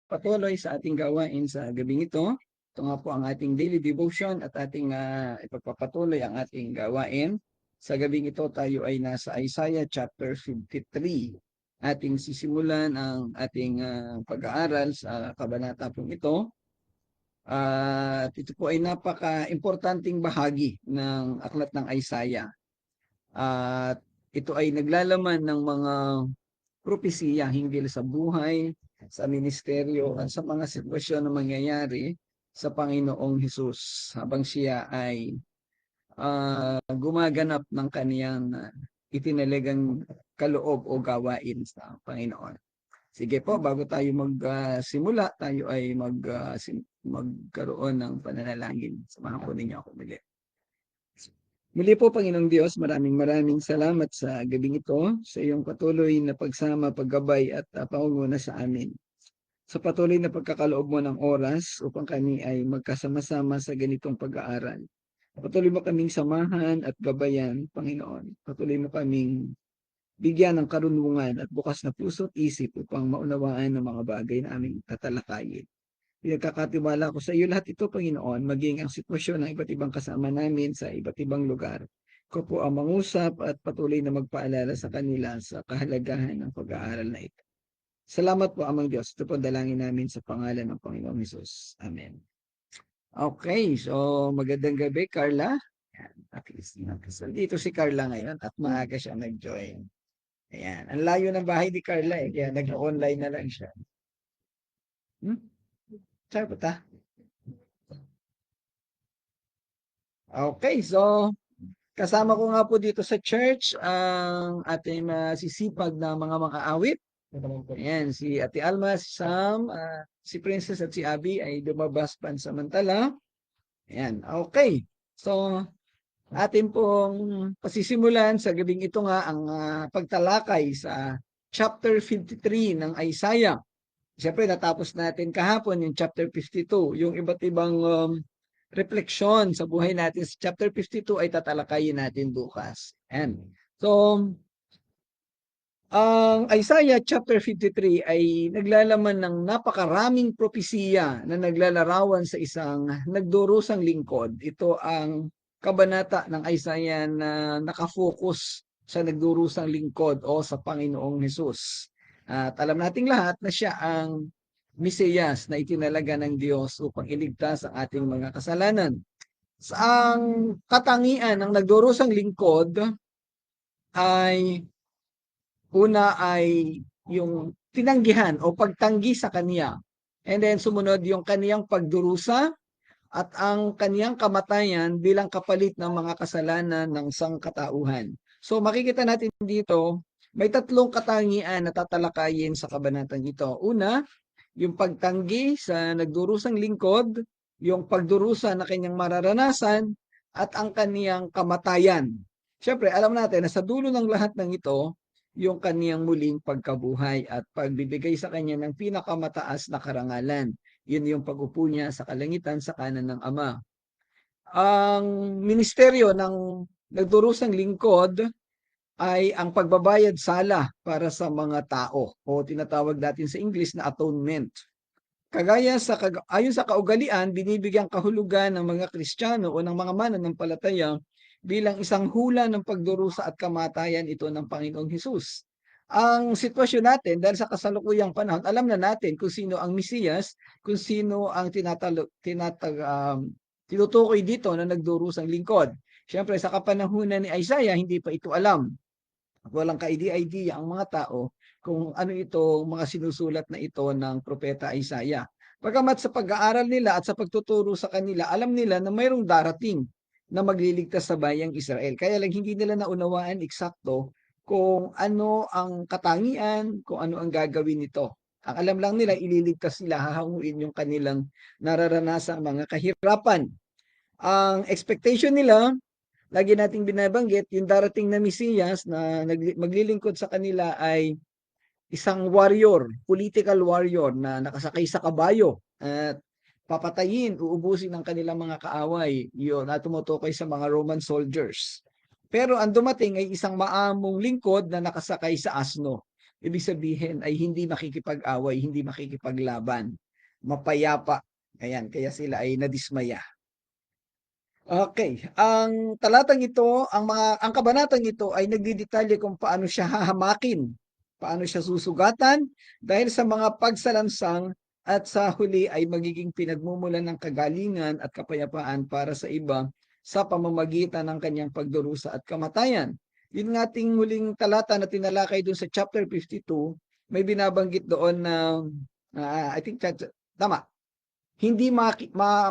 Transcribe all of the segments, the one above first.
patuloy sa ating gawain sa gabing ito. Ito nga po ang ating daily devotion at ating ipagpapatuloy ang ating gawain. Sa gabing ito tayo ay nasa Isaiah chapter 53. Ating sisimulan ang ating pag-aaral sa kabanata pong ito. At ito po ay napaka-importanting bahagi ng aklat ng Isaiah. At ito ay naglalaman ng mga propesiya hinggil sa buhay, sa ministeryo, at sa mga sitwasyon na mangyayari sa Panginoong Hesus habang siya ay gumaganap ng kaniyang itinalagang kaloob o gawain sa Panginoon. Sige po, bago tayo magsimula, tayo ay magkaroon ng pananalangin. Samahan po ninyo ako muli. Muli po, Panginoong Diyos, maraming salamat sa gabing ito, sa iyong patuloy na pagsama, paggabay at pangunguna sa amin. Sa patuloy na pagkakaloob mo ng oras upang kami ay magkasama-sama sa ganitong pag-aaral. Patuloy mo kaming samahan at gabayan, Panginoon. Patuloy mo kaming bigyan ng karunungan at bukas na puso at isip upang maunawaan ng mga bagay na aming tatalakayin. Pinagkakatiwala ko sa iyo lahat ito, Panginoon, maging ang sitwasyon ng iba't ibang kasama namin sa iba't ibang lugar. Ko po ang mangusap at patuloy na magpaalala sa kanila sa kahalagahan ng pag-aaral na ito. Salamat po, Amang Diyos. Ito po dalangin namin sa pangalan ng Panginoong Hesus. Amen. Okay, so magandang gabi, Carla. So, dito si Carla ngayon at maaga siya nag-join. Ayan. Ang layo ng bahay ni Carla kaya nag-online na lang siya. Saan punta? Okay, so kasama ko nga po dito sa church ang ating sisipag na mga makaawit. Ayan, si Ate Alma, si Sam, si Princess at si Abby ay lumabas pansamantala. Ayan, okay. So, atin pong pasisimulan sa gabing ito nga ang pagtalakay sa chapter 53 ng Isaiah. Siyempre, natapos natin kahapon yung chapter 52, yung iba't ibang refleksyon sa buhay natin sa chapter 52 ay tatalakayin natin bukas. And so, ang Isaiah chapter 53 ay naglalaman ng napakaraming propesiya na naglalarawan sa isang nagdurusang lingkod. Ito ang kabanata ng Isaiah na nakafocus sa nagdurusang lingkod o sa Panginoong Hesus. At alam nating lahat na siya ang Mesiyas na itinalaga ng Diyos upang iligtas ang ating mga kasalanan. Sa ang katangian ng nagdurusang lingkod ay una ay yung tinanggihan o pagtanggi sa kanya. And then sumunod yung kaniyang pagdurusa at ang kaniyang kamatayan bilang kapalit ng mga kasalanan ng sangkatauhan. So makikita natin dito, may tatlong katangian na tatalakayin sa kabanatang ito. Una, yung pagtanggi sa nagdurusang lingkod, yung pagdurusa na kanyang mararanasan, at ang kaniyang kamatayan. Siyempre, alam natin na sa dulo ng lahat ng ito, yung kaniyang muling pagkabuhay at pagbibigay sa kanya ng pinakamataas na karangalan. Yun yung pag-upo niya sa kalangitan sa kanan ng Ama. Ang ministeryo ng nagdurusang lingkod ay ang pagbabayad sala para sa mga tao o tinatawag natin sa English na atonement. Ayon sa kaugalian, binibigyang kahulugan ng mga Kristiyano o ng mga mananampalataya bilang isang hula ng pagdurusa at kamatayan ito ng Panginoong Hesus. Ang sitwasyon natin dahil sa kasalukuyang panahon, alam na natin kung sino ang Mesiyas, kung sino ang tinutukoy dito na nagdurusang lingkod. Siyempre sa kapanahunan ni Isaiah, hindi pa ito alam. Walang ka-idea ang mga tao kung ano ito, mga sinusulat na ito ng propeta Isaiah. Pagkamat sa pag-aaral nila at sa pagtuturo sa kanila, alam nila na mayroong darating na magliligtas sa bayang Israel. Kaya lang hindi nila naunawaan eksakto kung ano ang katangian, kung ano ang gagawin nito. Ang alam lang nila, ililigtas nila, hahanguin yung kanilang nararanasang mga kahirapan. Ang expectation nila, lagi nating binabanggit, yung darating na Mesiyas na maglilingkod sa kanila ay isang warrior, political warrior na nakasakay sa kabayo at papatayin, uubusin ng kanilang mga kaaway, yun, na tumutukoy sa mga Roman soldiers. Pero ang dumating ay isang maamong lingkod na nakasakay sa asno. ibig sabihin ay hindi makikipag-away, hindi makikipaglaban, mapayapa. Ayan, kaya sila ay nadismaya. Okay, ang talatang ito, ang kabanatang ito ay nagdidetalye kung paano siya hahamakin, paano siya susugatan dahil sa mga pagsalansang at sa huli ay magiging pinagmumulan ng kagalingan at kapayapaan para sa iba sa pamamagitan ng kanyang pagdurusa at kamatayan. Yun nga ating huling talata na tinalakay doon sa chapter 52, may binabanggit doon na I think tama,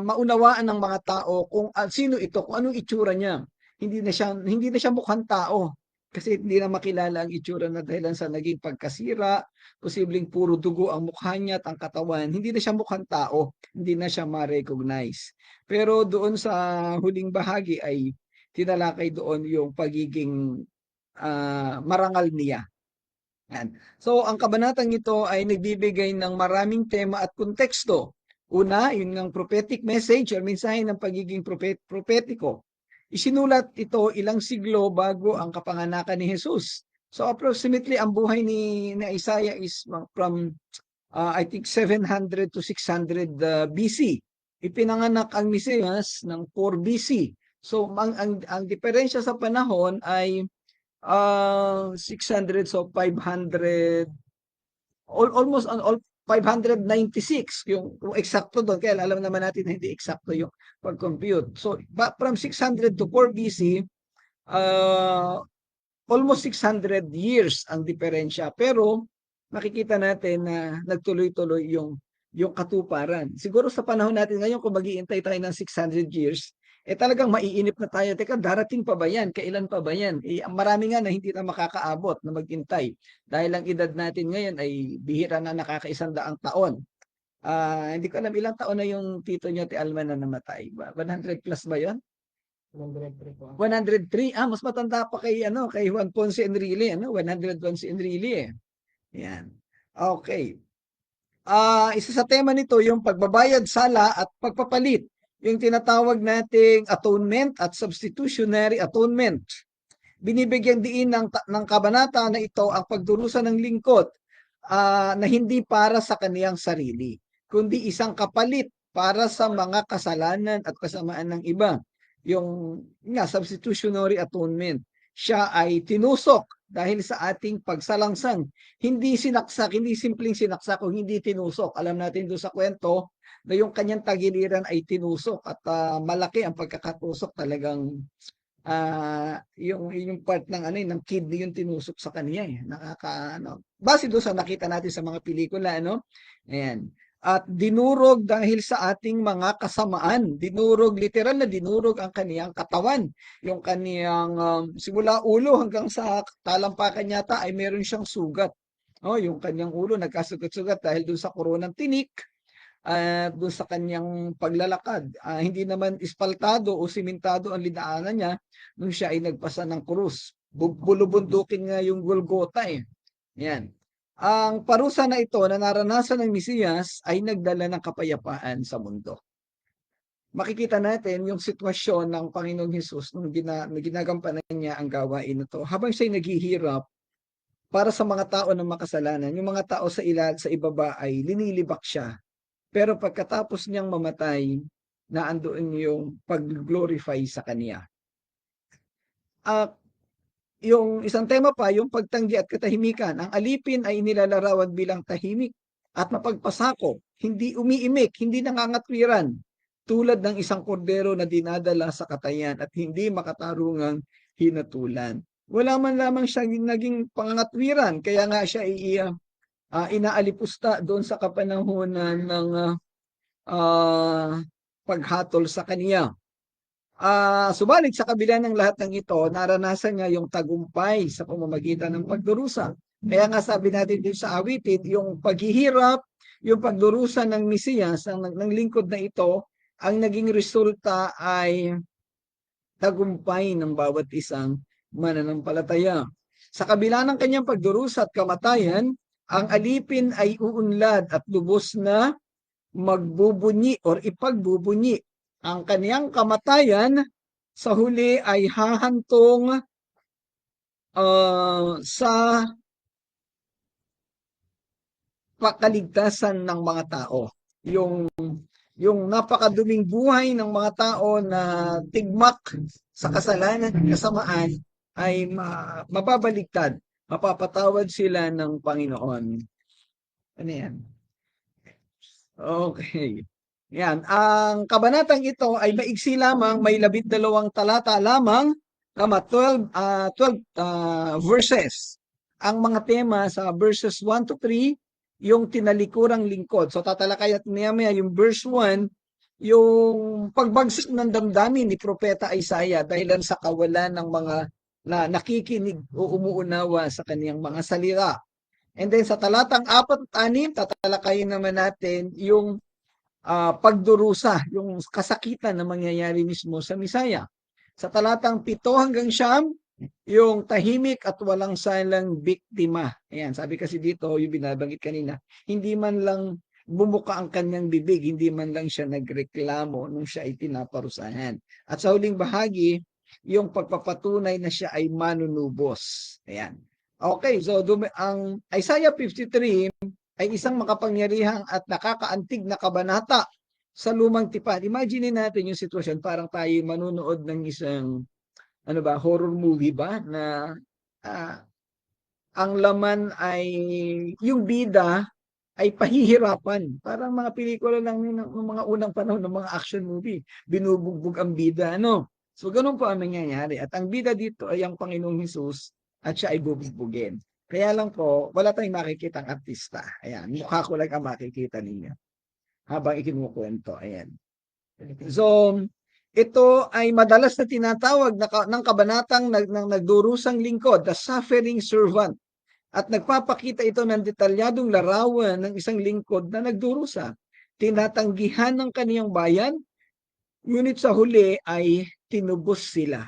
maunawaan ng mga tao kung sino ito, kung anong itsura niya. Hindi na siya mukhang tao kasi hindi na makilala ang itsura na dahilan sa naging pagkasira, posibleng puro dugo ang mukha niya at ang katawan. Hindi na siya mukhang tao, hindi na siya ma-recognize. Pero doon sa huling bahagi ay tinalakay doon yung pagiging marangal niya. Yan. So, ang kabanatang ito ay nagbibigay ng maraming tema at konteksto. Una, yun ng prophetic message o mensahe ng pagiging propetiko. Isinulat ito ilang siglo bago ang kapanganakan ni Jesus. So, approximately, ang buhay ni Isaiah is from, I think, 700 to 600 BC. Ipinanganak ang Mesiyas ng 4 BC. So, ang diferensya sa panahon ay 600, so 500, almost on all 596 yung eksakto doon. Kaya alam naman natin na hindi eksakto yung pag-compute. So, from 600 to 4 BC, uh, almost 600 years ang diferensya. Pero makikita natin na nagtuloy-tuloy yung katuparan. Siguro sa panahon natin ngayon, kung mag-iintay tayo ng 600 years, talagang maiinip na tayo. Teka, darating pa ba yan? Kailan pa ba yan? Marami nga na hindi na makakaabot na maghintay. Dahil ang edad natin ngayon ay bihira na nakaka-100 taon. Hindi ko alam ilang taon na yung tito niyo, Te Alma, na namatay. 100 plus ba yon? 103 po. 103. Mas matanda pa kay Juan Ponce Enrile, 101 si Enrile eh. Yan. Okay. Isa sa tema nito yung pagbabayad sala at pagpapalit. Yung tinatawag nating atonement at substitutionary atonement. Binibigyan diin ng kabanata na ito ang pagdurusa ng lingkod na hindi para sa kaniyang sarili, kundi isang kapalit para sa mga kasalanan at kasamaan ng iba. Yung substitutionary atonement. Siya ay tinusok dahil sa ating pagsalangsang. Hindi sinaksak, hindi simpleng sinaksak o hindi tinusok. Alam natin doon sa kwento na yung kanyang tagiliran ay tinusok at malaki ang pagkakatusok, talagang yung part ng ng kidney yung tinusok sa kanya base doon sa nakita natin sa mga pelikula ayan, at dinurog dahil sa ating mga kasamaan. Dinurog, literal na dinurog ang kaniyang katawan, yung kaniyang simula ulo hanggang sa talampakan yata ay meron siyang sugat. Yung kanyang ulo nagkasugat-sugat dahil doon sa koronang tinik at doon sa kanyang paglalakad. Hindi naman ispaltado o simentado ang lidaanan niya nung siya ay nagpasa ng krus. Bulubundukin nga yung Golgota eh. Yan. Ang parusa na ito na naranasan ng Mesiyas ay nagdala ng kapayapaan sa mundo. Makikita natin yung sitwasyon ng Panginoong Hesus nung ginagampanan niya ang gawain na ito. Habang siya'y naghihirap para sa mga tao ng makasalanan, yung mga tao sa ibaba ay linilibak siya. Pero pagkatapos niyang mamatay, naandoon yung pag-glorify sa kanya. Yung isang tema pa, yung pagtanggi at katahimikan. Ang alipin ay nilalarawan bilang tahimik at mapagpasakop, hindi umiimik, hindi nangangatwiran, tulad ng isang kordero na dinadala sa katayan at hindi makatarungang hinatulan. Wala man lamang siya naging pangangatwiran, kaya nga siya inaalipusta doon sa kapanahunan ng paghatol sa kanya. Subalit sa kabila ng lahat ng ito, naranasan niya yung tagumpay sa pamamagitan ng pagdurusa. Kaya nga sabi natin din sa awitin, yung paghihirap, yung pagdurusa ng Mesiyas, ng lingkod na ito, ang naging resulta ay tagumpay ng bawat isang mananampalataya. Sa kabila ng kanyang pagdurusa at kamatayan, ang alipin ay uunlad at lubos na magbubunyi or ipagbubunyi. Ang kaniyang kamatayan sa huli ay hahantong sa pagpapakaligtasan ng mga tao. Yung napakaduming buhay ng mga tao na tigmak sa kasalanan at kasamaan ay mababaligtad, mapapatawad sila ng Panginoon. Ano yan? Okay. Yan. Ang kabanatang ito ay maigsi lamang, may 12 talata lamang, 12 verses. Ang mga tema sa verses 1 to 3, yung tinalikurang lingkod. So tatalakay natin maya yung verse 1, yung pagbagsak ng damdamin ni Propeta Isaiah dahilan sa kawalan ng mga na nakikinig o umuunawa sa kaniyang mga salita. And then sa talatang 4 at 6, tatalakayin naman natin yung pagdurusa, yung kasakitan na mangyayari mismo sa Misaya. Sa talatang 7 hanggang 9, yung tahimik at walang salang biktima. Ayan, sabi kasi dito, yung binabanggit kanina, hindi man lang bumuka ang kanyang bibig, hindi man lang siya nagreklamo nung siya ay pinaparusahan. At sa huling bahagi, yung pagpapatunay na siya ay manunubos. Ayan. Okay, so ang Isaiah 53 ay isang makapangyarihang at nakakaantig na kabanata sa lumang tipan. Imagine natin yung sitwasyon, parang tayo manunood ng isang horror movie ba na ang laman ay yung bida ay pahihirapan. Parang mga pelikula lang ng mga unang panahon ng mga action movie. Binubugbog ang bida, ano? So, ganun po ang nangyayari. At ang bida dito ay ang Panginoong Hesus at siya ay bubugbugin. Kaya lang po, wala tayong makikita ang artista. Ayan, mukha ko lang ang makikita ninyo habang ikinukwento. Ayan. So, ito ay madalas na tinatawag ng kabanatang nagdurusang lingkod, the suffering servant. At nagpapakita ito ng detalyadong larawan ng isang lingkod na nagdurusa. Tinatanggihan ng kaniyang bayan, ngunit sa huli ay tinubos sila.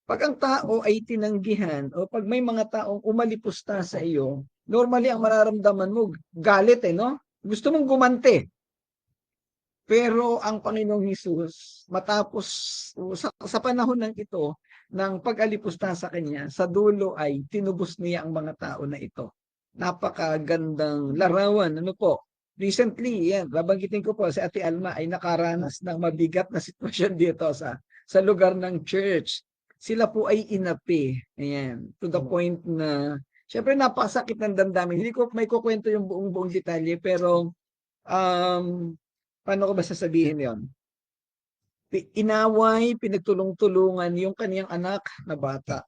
Pag ang tao ay tinanggihan o pag may mga taong umalipusta sa iyo, normally ang mararamdaman mo, galit no? Gusto mong gumante. Pero ang Panginoong Hesus, matapos sa panahon ng ito, ng pag-alipusta sa kanya, sa dulo ay tinubos niya ang mga tao na ito. Napakagandang larawan. Ano po? Recently, yan, babanggitin ko po, si Ate Alma ay nakaranas ng mabigat na sitwasyon dito sa lugar ng church. Sila po ay inapi. Ayan, to the point na, syempre napakasakit ng damdamin. Hindi ko may kukwento yung buong detalye, pero paano ko ba sasabihin yon? Inaway, pinagtulong-tulungan yung kaniyang anak na bata.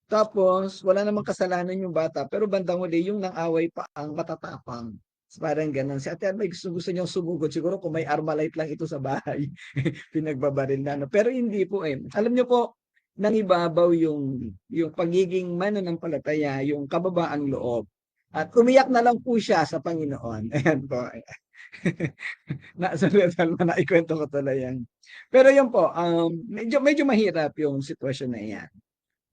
Tapos, wala namang kasalanan yung bata, pero bandang huli, yung nang-away pa ang matatapang. Parang ganun. Si Ate Ann, may gusto niyang sumugod. Siguro kung may Armalite lang ito sa bahay, pinagbabaril na. No? Pero hindi po eh. Alam niyo po, nangibabaw yung pagiging mananampalataya, yung kababaang loob. At umiyak na lang po siya sa Panginoon. Ayan po. Naikwento ko tuloy yan. Pero yun po, medyo mahirap yung sitwasyon na yan.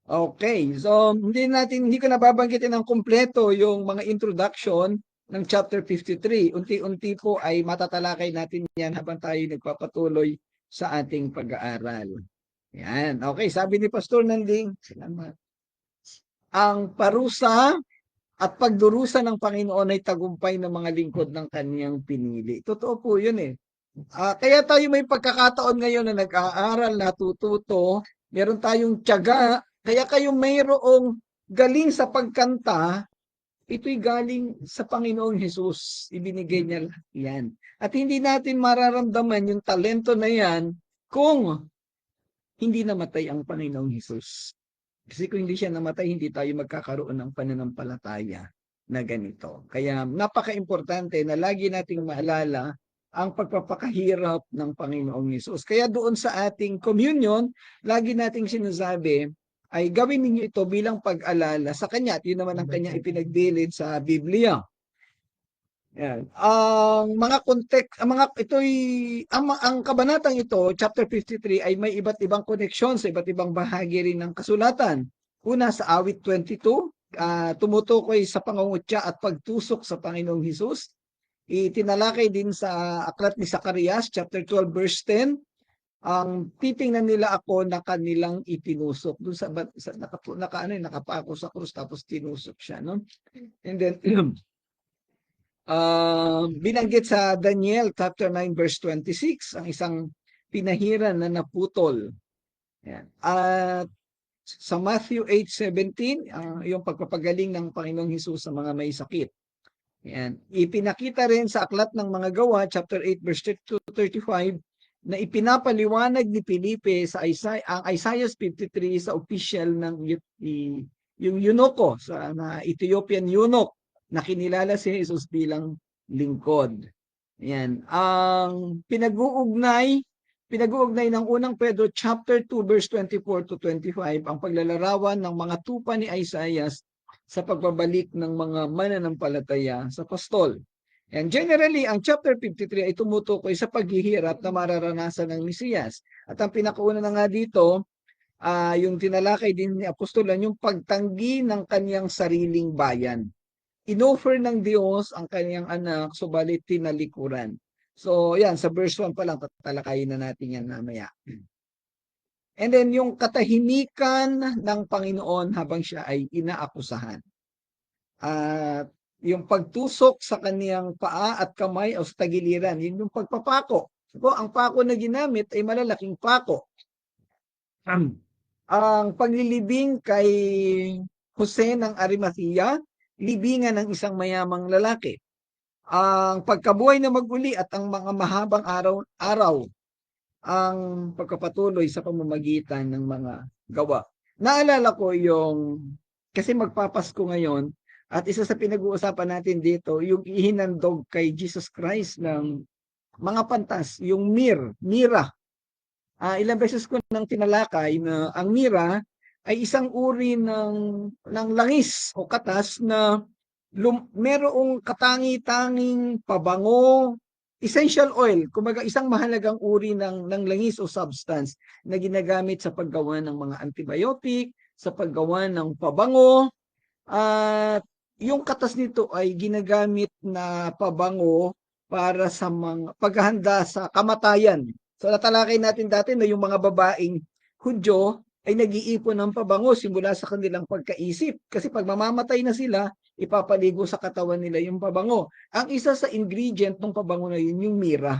Okay, so hindi ko nababanggitin ng kumpleto yung mga introduction ng chapter 53. Unti-unti po ay matatalakay natin yan habang tayo nagpapatuloy sa ating pag-aaral. Yan, okay, sabi ni Pastor Nanding, salamat. Ang parusa at pagdurusa ng Panginoon ay tagumpay ng mga lingkod ng kaniyang pinili. Totoo po yun eh. Kaya tayo may pagkakataon ngayon na nag-aaral, natututo, meron tayong tiyaga, kaya kayo mayroong galing sa pagkanta, ito'y galing sa Panginoong Hesus. Ibinigay niya yan. At hindi natin mararamdaman yung talento na yan kung hindi namatay ang Panginoong Hesus. Kasi kung hindi siya namatay, hindi tayo magkakaroon ng pananampalataya na ganito. Kaya napaka-importante na lagi nating maalala ang pagpapakahirap ng Panginoong Hesus. Kaya doon sa ating communion, lagi nating sinasabi, ay gawin ninyo ito bilang pag-alala sa Kanya. At yun naman ang Kanya ipinagbilid sa Biblia. Yan. Ang mga context, ang kabanatang ito, chapter 53, ay may iba't ibang koneksyon sa iba't ibang bahagi rin ng kasulatan. Una sa awit 22, tumutukoy sa pangungutya at pagtusok sa Panginoong Hesus. Itinalakay din sa aklat ni Zacarias, chapter 12, verse 10, ang titingnan nila ako na kanilang itinusok. Doon nakapako sa krus, tapos tinusok siya. No? And then, Binanggit sa Daniel chapter 9 verse 26 ang isang pinahiran na naputol. Yan. At sa Matthew 8:17, yung pagpapagaling ng Panginoong Hesus sa mga may sakit. Yan. Ipinakita rin sa Aklat ng Mga Gawa, chapter 8, verse 32 to 35, na ipinapaliwanag ni Felipe sa ang Isaiah 53 sa official ng yung eunuko, na Ethiopian eunuch, na kinilala si Jesus bilang lingkod. Yan. Ang pinag-uugnay ng unang Pedro chapter 2 verse 24 to 25 ang paglalarawan ng mga tupa ni Isaiah sa pagbabalik ng mga mananampalataya sa pastol. And generally, ang chapter 53 ay tumutukoy sa paghihirap na mararanasan ng Mesiyas. At ang pinakauna na nga dito, yung tinalakay din ni Apostolan, yung pagtanggi ng kanyang sariling bayan. Inoffer ng Diyos ang kanyang anak, subalit tinalikuran. So, yan, sa verse 1 pa lang, tatalakayin na natin yan mamaya. And then, yung katahimikan ng Panginoon habang siya ay inaakusahan. At yung pagtusok sa kaniyang paa at kamay o sa tagiliran, yun yung pagpapako. So, ang pako na ginamit ay malalaking pako. Ang paglilibing kay Jose ng Arimathea, libingan ng isang mayamang lalaki. Ang pagkabuhay na maguli at ang mga mahabang araw, ang pagkapatuloy sa pamamagitan ng mga gawa. Naalala ko kasi magpapasko ngayon, at isa sa pinag-uusapan natin dito, yung ihinandog kay Jesus Christ ng mga pantas, yung mira. Ilang beses ko nang tinalakay na ang mira ay isang uri ng langis o katas na merong katangi-tanging pabango, essential oil, kumbaga isang mahalagang uri ng langis o substance na ginagamit sa paggawa ng mga antibiotic, sa paggawa ng pabango, at yung katas nito ay ginagamit na pabango para sa mga paghahanda sa kamatayan. So natalakay natin dati na yung mga babaeng Hudyo ay nag-iipon ng pabango simula sa kanilang pagkaisip. Kasi pag mamamatay na sila, ipapaligo sa katawan nila yung pabango. Ang isa sa ingredient ng pabango na yun, yung mira.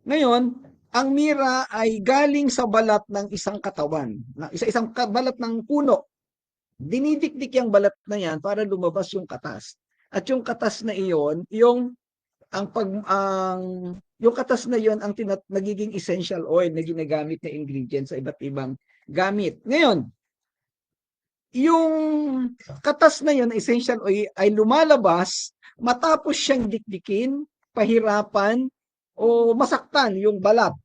Ngayon, ang mira ay galing sa balat ng isang katawan, isang balat ng puno. Dinidikdik yung balat na yan para lumabas yung katas. At yung katas na iyon, yung katas na iyon ang nagiging essential oil na ginagamit na ingredient sa iba't ibang gamit. Ngayon, yung katas na yun, essential oil, ay lumalabas matapos siyang dikdikin, pahirapan, o masaktan yung balat.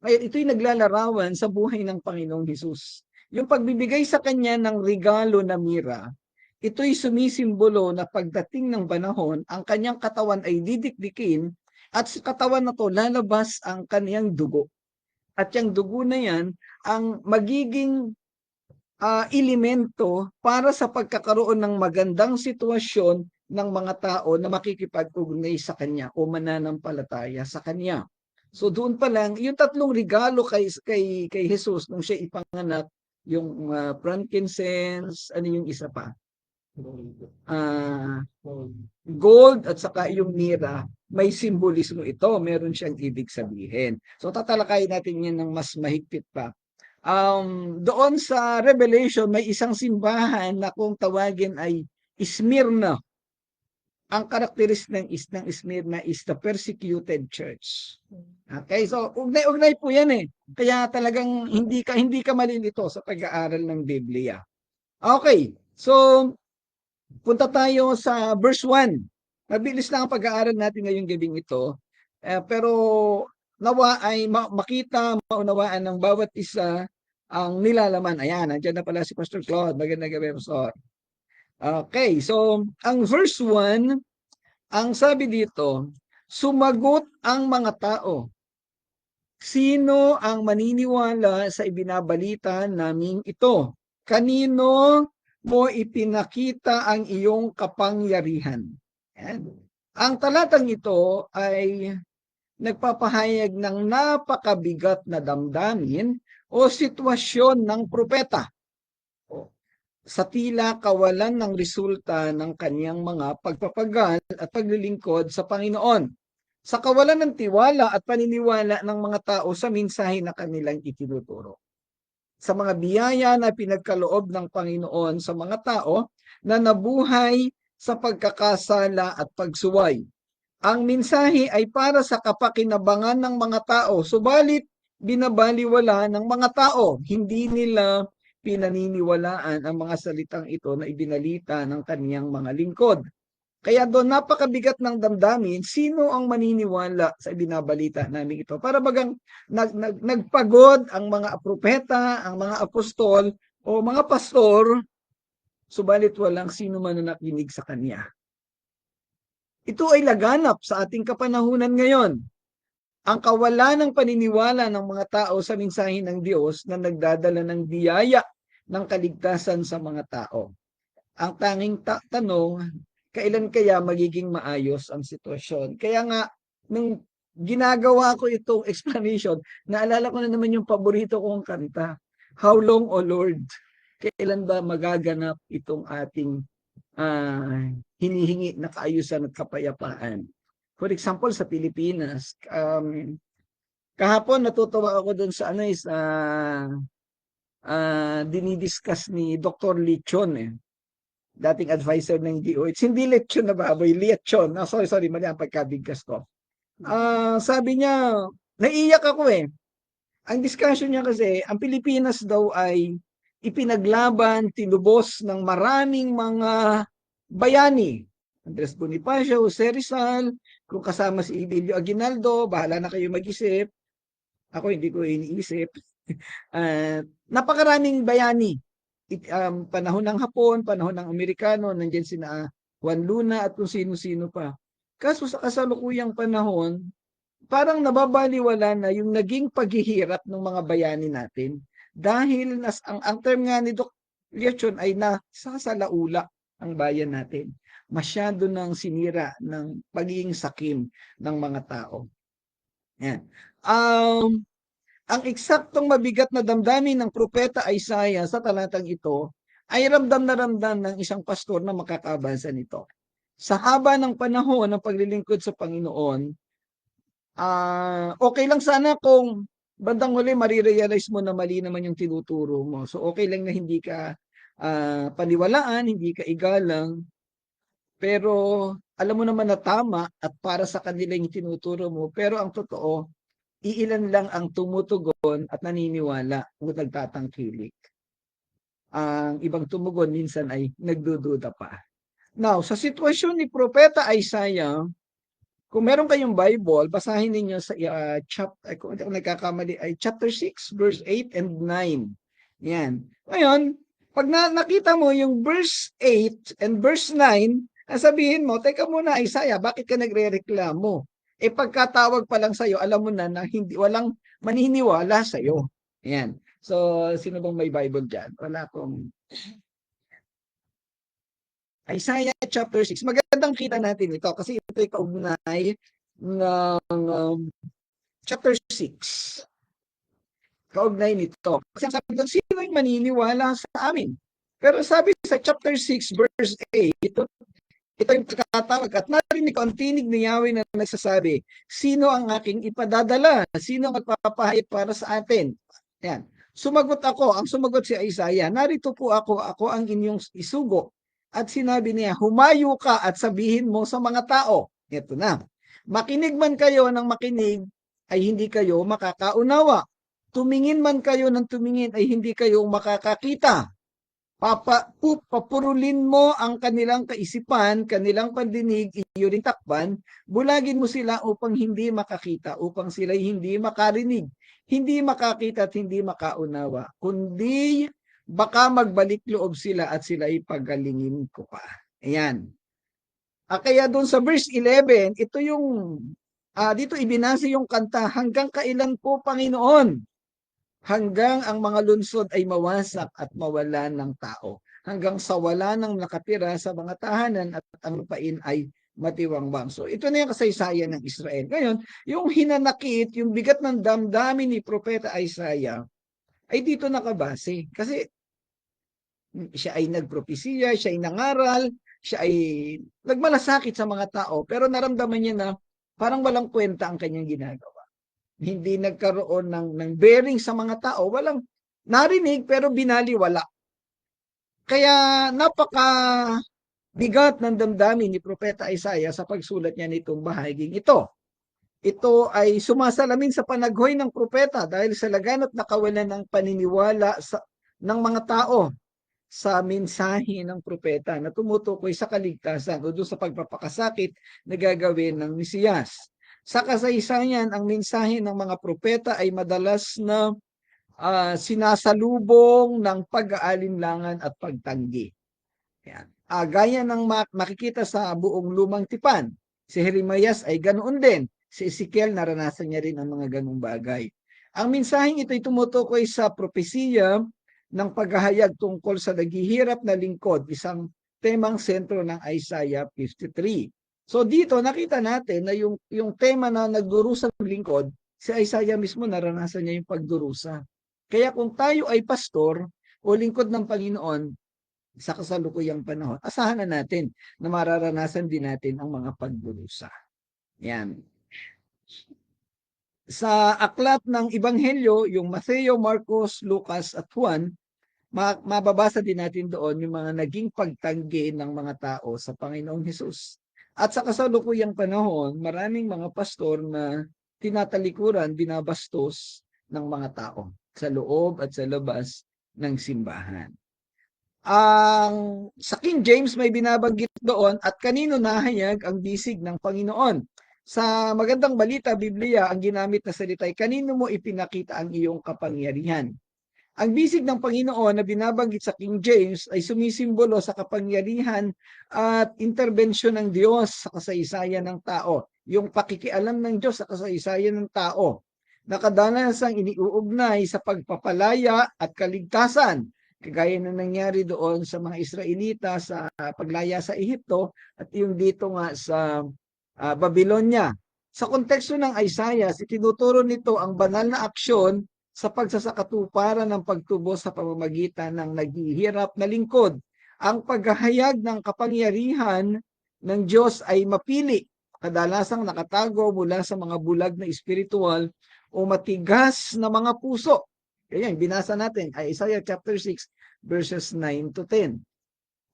Ngayon, ito'y naglalarawan sa buhay ng Panginoong Hesus. Yung pagbibigay sa kanya ng regalo na mira, ito'y sumisimbolo na pagdating ng panahon, ang kanyang katawan ay didikdikin at sa katawan na to lalabas ang kanyang dugo. At yung dugo na yan ang magiging elemento para sa pagkakaroon ng magandang sitwasyon ng mga tao na makikipag-ugnay sa kanya o mananampalataya sa kanya. So doon pa lang, yung tatlong regalo kay Jesus nung siya ipanganak, yung frankincense, ano yung isa pa? Gold at saka yung mira, may simbolismo ito, meron siyang ibig sabihin. So tatalakayin natin yan ng mas mahigpit pa. Doon sa Revelation, may isang simbahan na kung tawagin ay Smyrna. Ang karakteristik ng Smyrna is the persecuted church. Okay, so ugnay-ugnay po yan eh. Kaya talagang hindi ka malilito sa pag-aaral ng Biblia. Okay, so punta tayo sa verse 1. Mabilis lang ang pag-aaral natin ngayong gabing ito. Pero nawa ay makita, maunawaan ng bawat isa ang nilalaman. Ayan, nandiyan na pala si Pastor Claude. Magandang gabi, Pastor. Okay, so ang verse 1, ang sabi dito, sumagot ang mga tao. Sino ang maniniwala sa ibinabalita naming ito? Kanino mo ipinakita ang iyong kapangyarihan? Yan. Ang talatang ito ay nagpapahayag ng napakabigat na damdamin o sitwasyon ng propeta. sa tila kawalan ng resulta ng kanyang mga pagpapagal at paglilingkod sa Panginoon. Sa kawalan ng tiwala at paniniwala ng mga tao sa mensahe na kanilang itinuturo. Sa mga biyaya na pinagkaloob ng Panginoon sa mga tao na nabuhay sa pagkakasala at pagsuway. Ang mensahe ay para sa kapakinabangan ng mga tao, subalit binabaliwala ng mga tao. Hindi nila pinaniniwalaan ang mga salitang ito na ibinalita ng kaniyang mga lingkod. Kaya doon napakabigat ng damdamin, sino ang maniniwala sa ibinabalita namin ito? Para bagang nagpagod ang mga propeta, ang mga apostol, o mga pastor, subalit walang sino man na nakinig sa kanya. Ito ay laganap sa ating kapanahunan ngayon. Ang kawalan ng paniniwala ng mga tao sa mensahe ng Diyos na nagdadala ng biyaya ng kaligtasan sa mga tao. Ang tanging tanong, kailan kaya magiging maayos ang sitwasyon? Kaya nga, nung ginagawa ko itong explanation, naalala ko na naman yung paborito kong kanta, How Long, O Lord? Kailan ba magaganap itong ating hinihingi na kaayusan at kapayapaan? For example, sa Pilipinas, kahapon natutuwa ako dun sa dinidiscuss ni Dr. Lichon dating advisor ng DOH. Hindi lechon na baboy, lechon. Sorry, mali ang pagkabigkas ko. Sabi niya, naiiyak ako Ang discussion niya kasi, ang Pilipinas daw ay ipinaglaban, tinubos ng maraming mga bayani. Andres Bonifacio, Jose Rizal, kung kasama si Emilio Aguinaldo, bahala na kayo mag-isip. Ako hindi ko iniisip. Napakaraming bayani. Panahon ng Hapon, panahon ng Amerikano, nandiyan sina Juan Luna at kung sino-sino pa. Kaso sa kasalukuyang panahon, parang nababaliwala na yung naging paghihirap ng mga bayani natin dahil ang term nga ni Dr. Liachon ay nasasalaula ang bayan natin. Masyado nang sinira ng pagiging sakim ng mga tao. Yan. Ang eksaktong mabigat na damdamin ng propeta Isaiah sa talatang ito ay ramdam na ramdam ng isang pastor na makakabasa nito. Sa haba ng panahon ng paglilingkod sa Panginoon, okay lang sana kung bandang huli marirealize mo na mali naman yung tinuturo mo. So okay lang na hindi ka paniwalaan, hindi ka igalang, pero alam mo naman na tama at para sa kanila yung tinuturo mo. Pero ang totoo, iilan lang ang tumutugon at naniniwala o nagtatangkilik. Ang ibang tumugon minsan ay nagdududa pa. Now, sa sitwasyon ni Propeta Isaiah, kung meron kayong Bible, basahin niyo sa chapter, kung hindi ako nagkakamali, ay chapter 6, verse 8 and 9. Yan. Ngayon, pag nakita mo yung verse 8 and verse 9, sabihin mo, teka muna Isaiah, bakit ka nagre-reklamo? Pagkatawag pa lang sa'yo, alam mo na hindi, walang maniniwala sa'yo. Yan. So, sino bang may Bible dyan? Wala akong... Isaiah chapter 6. Magandang kita natin ito kasi ito ay kaugnay ng chapter 6. Kaugnay nito. Kasi sabi doon, sino yung maniniwala sa amin? Pero sabi sa chapter 6 verse 8, ito yung kakatawag at narinig ko ang tinig ni Yahweh na nagsasabi, sino ang aking ipadadala? Sino ang magpapahayag para sa atin? Yan. Sumagot ako, ang sumagot si Isaiah, narito po ako ang inyong isugo. At sinabi niya, humayo ka at sabihin mo sa mga tao. Ito na. Makinig man kayo ng makinig, ay hindi kayo makakaunawa. Tumingin man kayo ng tumingin, ay hindi kayo makakakita. Papurulin mo ang kanilang kaisipan, kanilang pandinig, iyo ring takpan, bulagin mo sila upang hindi makakita, upang sila hindi makarinig, hindi makakita at hindi makaunawa, kundi baka magbalik loob sila at sila ipagalingin ko pa. Ayan. Kaya doon sa verse 11, ito yung, dito ibinasa yung kanta, hanggang kailan po Panginoon? Hanggang ang mga lunsod ay mawasak at mawala ng tao. Hanggang sa wala ng nakatira sa mga tahanan at ang lupain ay matiwangwang. So ito na yung kasaysayan ng Israel. Ngayon, yung hinanakit, yung bigat ng damdamin ni Propeta Isaiah, ay dito nakabase. Kasi Siya ay nagpropesiya, siya ay nangaral, siya ay nagmalasakit sa mga tao, pero naramdaman niya na parang walang kwenta ang kanyang ginagawa. Hindi nagkaroon ng bearing sa mga tao, walang narinig pero binaliwala. Kaya napaka bigat ng damdamin ni Propeta Isaiah sa pagsulat niya nitong bahaging ito. Ito ay sumasalamin sa panaghoy ng propeta dahil sa laganap na kawalan ng paniniwala ng mga tao sa mensahe ng propeta na tumutukoy sa kaligtasan o doon sa pagpapakasakit na gagawin ng Mesiyas. Sa kasaysayan, ang mensahe ng mga propeta ay madalas na sinasalubong ng pag-aalinlangan at pagtanggi. Yan. Gaya ng makikita sa buong lumang tipan, si Jeremias ay ganoon din. Si Ezekiel, naranasan niya rin ang mga ganong bagay. Ang mensaheng ito ay tumutukoy sa propesiya ng paghahayag tungkol sa naghihirap na lingkod, isang temang sentro ng Isaiah 53. So dito nakita natin na yung tema na nagdurusang lingkod, si Isaiah mismo naranasan niya yung pagdurusa. Kaya kung tayo ay pastor o lingkod ng Panginoon, sa kasalukuyang panahon, asahan na natin na mararanasan din natin ang mga pagdurusa. Yan. Sa aklat ng Ebanghelyo, yung Mateo, Marcos, Lucas at Juan, mababasa din natin doon yung mga naging pagtanggi ng mga tao sa Panginoong Hesus. At sa kasalukuyang panahon, maraming mga pastor na tinatalikuran, binabastos ng mga tao sa loob at sa labas ng simbahan. Sa King James may binabanggit doon at kanino nahayag ang bisig ng Panginoon. Sa Magandang Balita, Biblia, ang ginamit na salita ay kanino mo ipinakita ang iyong kapangyarihan. Ang bisig ng Panginoon na binabanggit sa King James ay sumisimbolo sa kapangyarihan at interbensyon ng Diyos sa kasaysayan ng tao. Yung pakikialam ng Diyos sa kasaysayan ng tao na kadalasang iniuugnay sa pagpapalaya at kaligtasan, kagaya na nangyari doon sa mga Israelita sa paglaya sa Ehipto at yung dito nga sa Babylonia. Sa konteksto ng Isaiah, itinuturo nito ang banal na aksyon sa pagsasakatuparan ng pagtubo sa pamamagitan ng naghihirap na lingkod. Ang paghahayag ng kapangyarihan ng Diyos ay mapili, kadalasang nakatago mula sa mga bulag na espiritual o matigas na mga puso. Ayan, binasa natin ay Isaiah chapter 6 verses 9 to 10.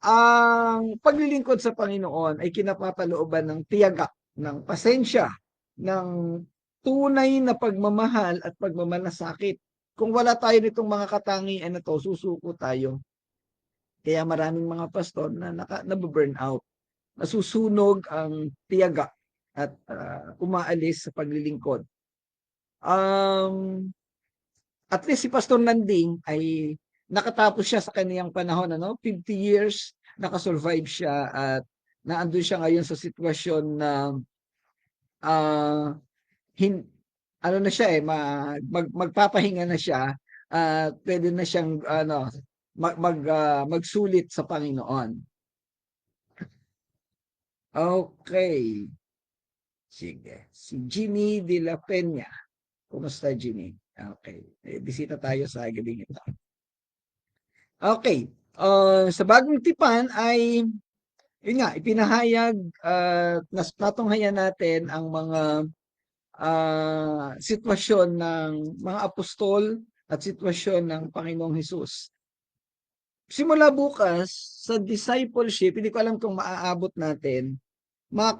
Ang paglilingkod sa Panginoon ay kinapapalooban ng tiyaga, ng pasensya, ng tunay na pagmamahal at pagmamalasakit. Kung wala tayo nitong mga katangian na to, susuko tayo. Kaya maraming mga pastor na nabu-burn out. Nasusunog ang tiyaga at umaalis sa paglilingkod. At least si Pastor Nanding ay nakatapos siya sa kaniyang panahon, 50 years, nakasurvive siya at naandun siya ngayon sa sitwasyon na ano na siya magpapahinga na siya at pwede na siyang magsulit sa Panginoon. Okay. Sige. Si Jimmy de la Peña. Kumusta, Jimmy? Okay. Bisita tayo sa gabing ito. Okay. Sa bagong tipan ay, yun nga, ipinahayag natunghayan natin ang mga sitwasyon ng mga apostol at sitwasyon ng Panginoong Hesus. Simula bukas, sa discipleship, hindi ko alam kung maaabot natin,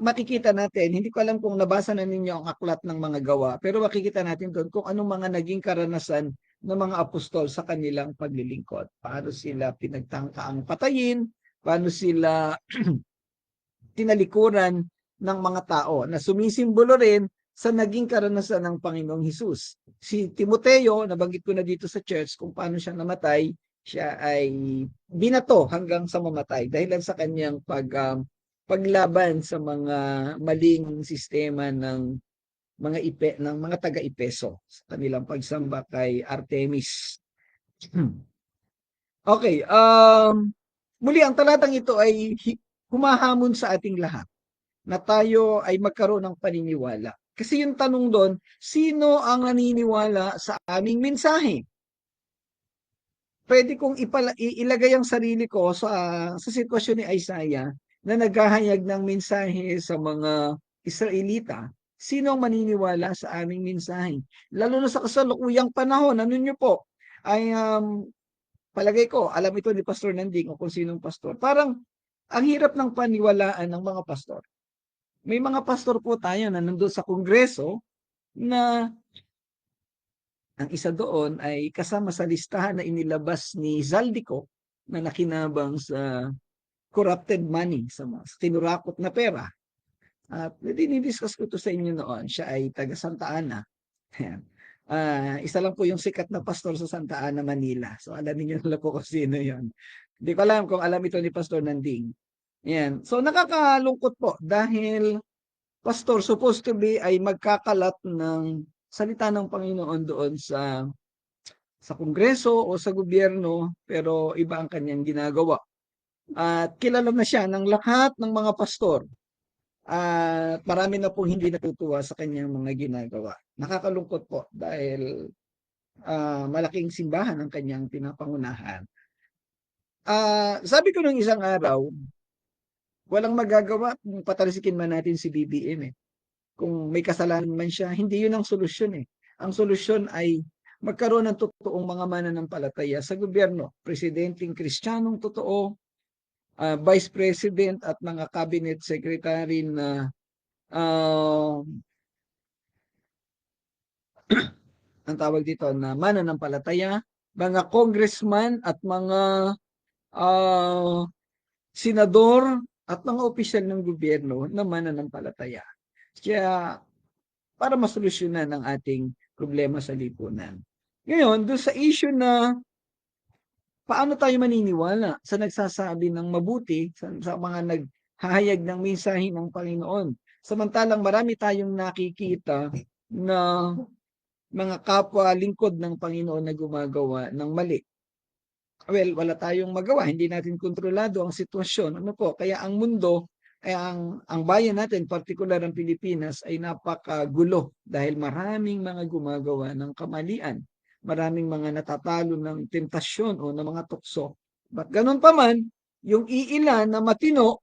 makikita natin, hindi ko alam kung nabasa na ninyo ang aklat ng mga gawa, pero makikita natin doon kung anong mga naging karanasan ng mga apostol sa kanilang paglilingkod. Paano sila pinagtangkaang patayin, paano sila tinalikuran ng mga tao na sumisimbolo rin sa naging karanasan ng Panginoong Hesus. Si Timoteo, nabanggit ko na dito sa church kung paano siya namatay, siya ay binato hanggang sa mamatay dahil sa kanyang paglaban sa mga maling sistema ng mga taga-Epeso sa kanilang pagsamba kay Artemis. Okay, muli ang talatang ito ay humahamon sa ating lahat na tayo ay magkaroon ng paniniwala. Kasi yung tanong doon, sino ang naniniwala sa aming mensahe? pwede kong ilagay ang sarili ko sa sitwasyon ni Isaiah na naghahayag ng mensahe sa mga Israelita. Sino ang maniniwala sa aming mensahe? Lalo na sa kasalukuyang panahon, ano nyo po, ay palagay ko, alam ito ni Pastor Nanding o kung sinong pastor. Parang ang hirap ng paniwalaan ng mga pastor. May mga pastor po tayo na nandun sa kongreso na ang isa doon ay kasama sa listahan na inilabas ni Zaldico na nakinabang sa corrupted money, sa kinurakot na pera. At dinidiscuss ko to sa inyo noon. Siya ay taga Santa Ana. Isa lang po yung sikat na pastor sa Santa Ana, Manila. So alam niyo na po kung sino yon. Hindi ko alam kung alam ito ni Pastor Nanding. Yan. So nakakalungkot po dahil pastor supposed to be ay magkakalat ng salita ng Panginoon doon sa kongreso o sa gobyerno, pero iba ang kanyang ginagawa. At kilala na siya ng lahat ng mga pastor. At marami na pong hindi natutuwa sa kanyang mga ginagawa. Nakakalungkot po dahil malaking simbahan ang kanyang pinapangunahan. Sabi ko nung isang araw, walang magagawa kung patalsikin man natin si BBM eh. Kung may kasalanan man siya, hindi yun ang solusyon eh. Ang solusyon ay magkaroon ng totoong mga mananampalataya sa gobyerno, presidenteng Kristiyanong totoo, vice president at mga cabinet secretary na ang tawag dito na mananampalataya, mga congressman at mga senador at mga opisyal ng gobyerno na mananampalataya. Kaya para masolusyonan ang ating problema sa lipunan. Ngayon, doon sa issue na paano tayo maniniwala sa nagsasabi ng mabuti, sa mga naghahayag ng mensahe ng Panginoon. Samantalang marami tayong nakikita na mga kapwa lingkod ng Panginoon na gumagawa ng mali. Well, wala tayong magawa, hindi natin kontrolado ang sitwasyon. Ano po? Kaya ang mundo, ang bayan natin, partikular ang Pilipinas, ay napakagulo dahil maraming mga gumagawa ng kamalian. Maraming mga natatalo ng tentasyon o ng mga tukso. But ganun pa man, yung iilan na matino,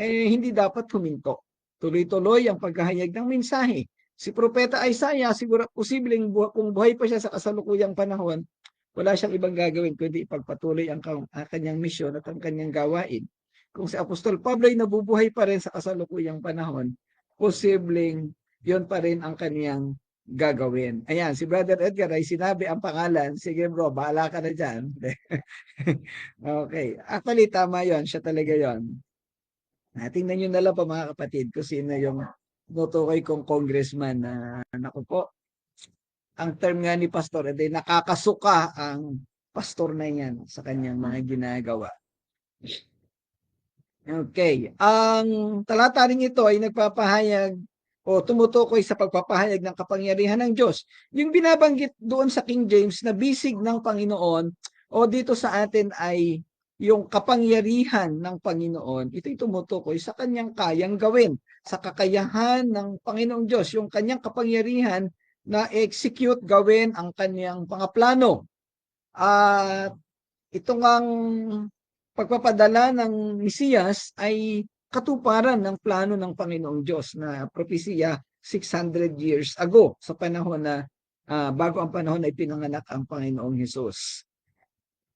hindi dapat huminto. Tuloy-tuloy ang paghahayag ng mensahe. Si Propeta Isaiah, siguro posibleng kung buhay pa siya sa kasalukuyang panahon, wala siyang ibang gagawin kundi ipagpatuloy ang kanyang misyon at ang kanyang gawain. Kung si Apostol Pablo ay nabubuhay pa rin sa kasalukuyang panahon, posibleng yon pa rin ang kanyang gagawin. Ayan, si Brother Edgar ay sinabi ang pangalan. Sige bro, bahala ka na dyan. Okay. Actually, tama yon. Siya talaga yon. Tingnan nyo na lang po mga kapatid kung sino yung nutukoy kong congressman na naku po, ang term nga ni pastor, edi nakakasuka ang pastor na yan sa kanyang mga ginagawa. Okay. Ang talata rin ito ay nagpapahayag o tumutukoy sa pagpapahayag ng kapangyarihan ng Diyos. Yung binabanggit doon sa King James na bisig ng Panginoon o dito sa atin ay yung kapangyarihan ng Panginoon, ito'y tumutukoy sa kanyang kayang gawin, sa kakayahan ng Panginoong Diyos, yung kanyang kapangyarihan na execute, gawin ang kanyang pangaplano. At itong ang pagpapadala ng Mesiyas ay katuparan ng plano ng Panginoong Diyos na propesiya 600 years ago sa panahon na bago ang panahon ay pinanganak ang Panginoong Hesus.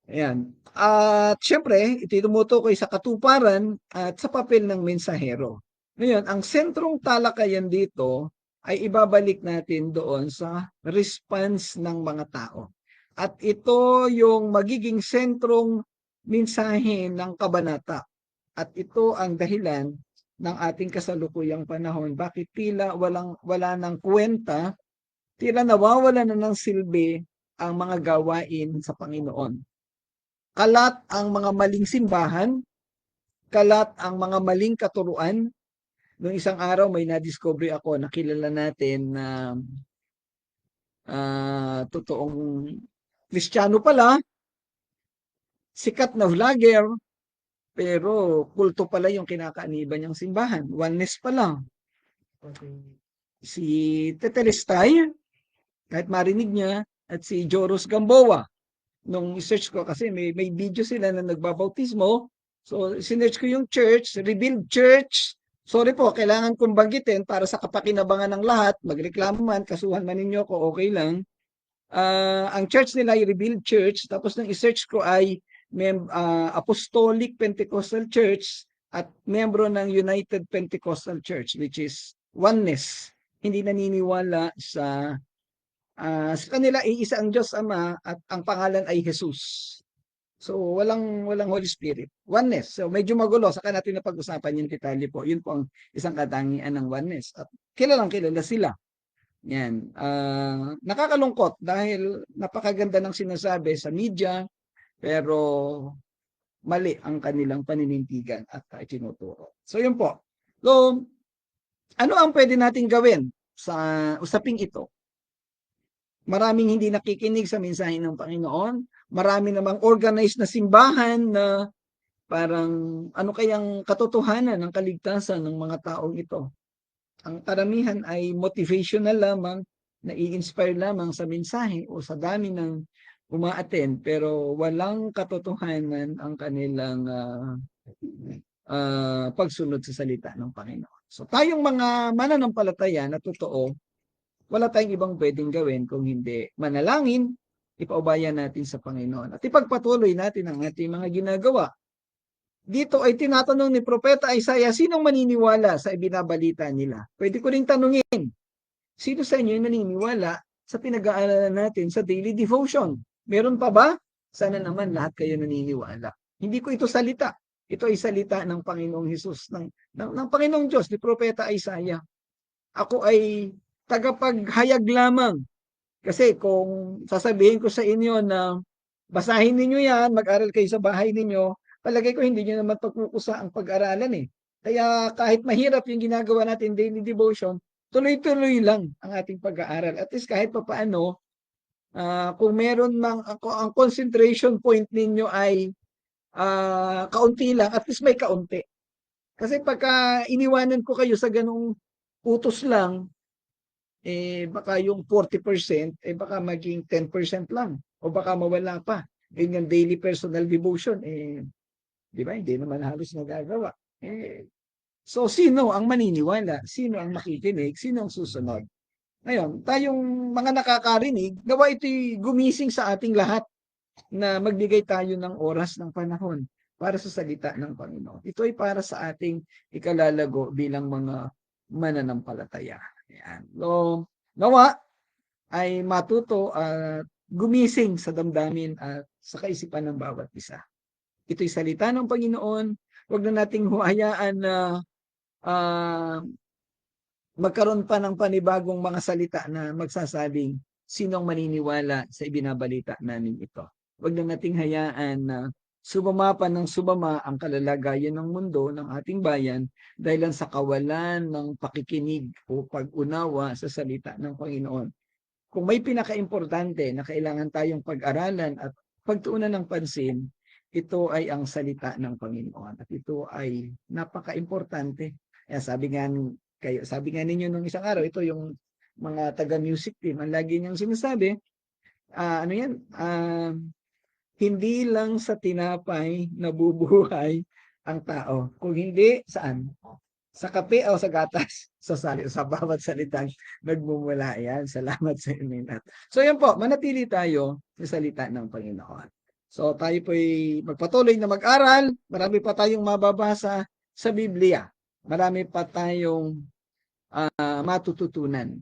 Ayan. At syempre, ito tumutukoy sa katuparan at sa papel ng mensahero. Ngayon, ang sentrong talakayan dito ay ibabalik natin doon sa response ng mga tao. At ito yung magiging sentrong mensahe ng kabanata. At ito ang dahilan ng ating kasalukuyang panahon. Bakit tila wala ng kwenta, tila nawawala na ng silbi ang mga gawain sa Panginoon. Kalat ang mga maling simbahan, kalat ang mga maling katuruan. Noong isang araw may nadiscover ako, nakilala natin na totoong Kristiyano pala, sikat na vlogger, pero kulto pala yung kinakaaniban niyang simbahan. Oneness pa lang. Si Tetelestay, kahit marinig niya, at si Joros Gamboa. nung search ko kasi may video sila na nagbabautismo. So, sinearch ko yung church, Revealed Church. Sorry po, kailangan kong banggitin para sa kapakinabangan ng lahat. Magreklamo man, kasuhan man ninyo ko, okay lang. Ang church nila ay Revealed Church. Tapos nang i-search ko ay Apostolic Pentecostal Church at membro ng United Pentecostal Church, which is oneness. Hindi naniniwala sa kanila iisa ang Diyos Ama at ang pangalan ay Jesus. So walang Holy Spirit. Oneness. So medyo magulo, saka natin na pag-usapan yung detalye po. Yun po ang isang katangian ng oneness. At kilalang kilala sila. Yan. Nakakalungkot dahil napakaganda ng sinasabi sa media, pero mali ang kanilang paninindigan at itinuturo. So yun po. So ano ang pwede nating gawin sa usaping ito? Maraming hindi nakikinig sa mensahe ng Panginoon. Marami namang organized na simbahan na parang ano kayang katotohanan ng kaligtasan ng mga taong ito. Ang karamihan ay motivational lamang, nai-inspire lamang sa mensahe o sa dami ng uma-attend, pero walang katotohanan ang kanilang pagsunod sa salita ng Panginoon. So tayong mga mananampalataya na totoo, wala tayong ibang pwedeng gawin kung hindi manalangin, ipaubaya natin sa Panginoon at ipagpatuloy natin ang ating mga ginagawa. Dito ay tinatanong ni Propeta Isaiah, sinong maniniwala sa ibinabalita nila? Pwede ko ring tanungin, sino sa inyo yung naniniwala sa pinag-aaralan natin sa daily devotion? Meron pa ba? Sana naman lahat kayo naniniwala. Hindi ko ito salita. Ito ay salita ng Panginoong Hesus, ng Panginoong Diyos, ni Propeta Isaiah. Ako ay tagapaghayag lamang. Kasi kung sasabihin ko sa inyo na basahin ninyo yan, mag-aral kayo sa bahay ninyo, palagay ko hindi nyo naman pagkukusa ang pag-aralan eh. Kaya kahit mahirap yung ginagawa natin daily devotion, tuloy-tuloy lang ang ating pag-aaral. At least kahit pa paano, kung meron mang ang concentration point ninyo ay kaunti lang, at least may kaunti. Kasi pagka iniwanan ko kayo sa ganung utos lang, baka yung 40%, baka maging 10% lang. O baka mawala pa. Yun yung daily personal devotion, di ba? Hindi naman halos nagagawa. So, sino ang maniniwala? Sino ang makikinig? Sino ang susunod? Ngayon, tayong mga nakakarinig, gawa ito'y gumising sa ating lahat na magbigay tayo ng oras ng panahon para sa salita ng Panginoon. Ito ay para sa ating ikalalago bilang mga mananampalataya. Ayan. So, nawa ay matuto at gumising sa damdamin at sa kaisipan ng bawat isa. Ito'y salita ng Panginoon. Huwag na nating huhayaan na magkaroon pa ng panibagong mga salita na magsasabing sinong maniniwala sa ibinabalita namin ito. Huwag na nating hayaan na sumama pa ng sumama ang kalalagayan ng mundo, ng ating bayan, dahil lang sa kawalan ng pakikinig o pag-unawa sa salita ng Panginoon. Kung may pinaka-importante na kailangan tayong pag-aralan at pagtuunan ng pansin, ito ay ang salita ng Panginoon. At ito ay napaka-importante. Kaya sabi nga ninyo nung isang araw, ito yung mga taga-music team, ang lagi niyang sinasabi, hindi lang sa tinapay nabubuhay ang tao. Kung hindi, saan? Sa kape o sa gatas? Sa bawat salitang nagmumula yan. Salamat sa inyo. So yan po, manatili tayo sa salita ng Panginoon. So tayo po'y magpatuloy na mag-aral. Marami pa tayong mababasa sa Biblia. Marami pa tayong matututunan.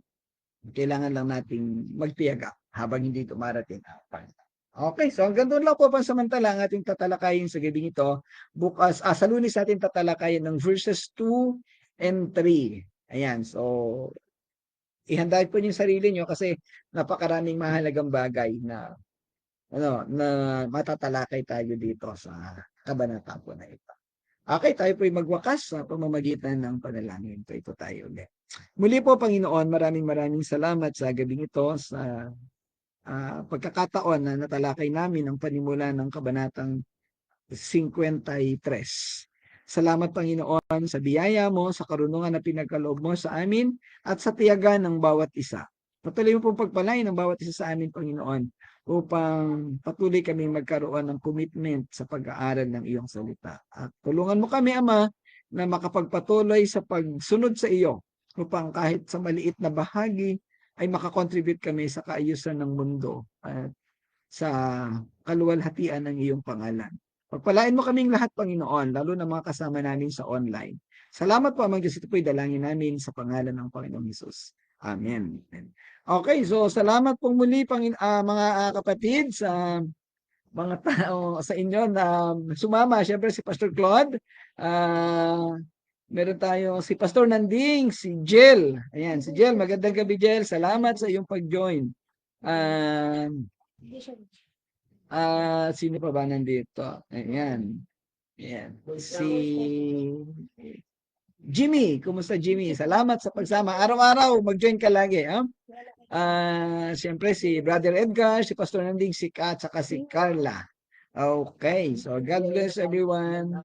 Kailangan lang nating magtiyaga habang hindi dumarating ang Panginoon. Okay, so hanggang doon lang po pansamantala ang ating tatalakayin sa gabing ito. Bukas, sa Lunes natin tatalakayin ng verses 2 and 3. Ayan, so ihanda po niyo yung sarili niyo kasi napakaraming mahalagang bagay na matatalakay tayo dito sa kabanata po na ito. Okay, tayo po'y magwakas sa pamamagitan ng panalangin. Ito tayo ulit. Muli po, Panginoon, maraming salamat sa gabing ito, sa pagkakataon na natalakay namin ang panimula ng kabanatang 53. Salamat, Panginoon, sa biyaya mo, sa karunungan na pinagkaloob mo sa amin, at sa tiyagan ng bawat isa. Patuloy mo pong pagpalain ng bawat isa sa amin, Panginoon, upang patuloy kaming magkaroon ng commitment sa pag-aaral ng iyong salita. At tulungan mo kami, Ama, na makapagpatuloy sa pagsunod sa iyo upang kahit sa maliit na bahagi ay makakontribute kami sa kaayusan ng mundo at sa kaluwalhatian ng iyong pangalan. Pagpalain mo kaming lahat, Panginoon, lalo na mga kasama namin sa online. Salamat po, Amang Diyos. Ito po'y dalangin namin sa pangalan ng Panginoong Hesus. Amen. Okay, so salamat po muli, mga kapatid, sa mga tao sa inyo na sumama. Siyempre si Pastor Claude, meron tayo si Pastor Nanding, si Jel. Ayan, si Jel. Magandang gabi, Jel. Salamat sa iyong pag-join. Sino pa ba nandito? Ayan. Ayan. Si Jimmy. Kumusta, Jimmy? Salamat sa pagsama. Araw-araw, mag-join ka lagi. Siyempre si Brother Edgar, si Pastor Nanding, si Kat, saka si Carla. Okay. So, God bless everyone.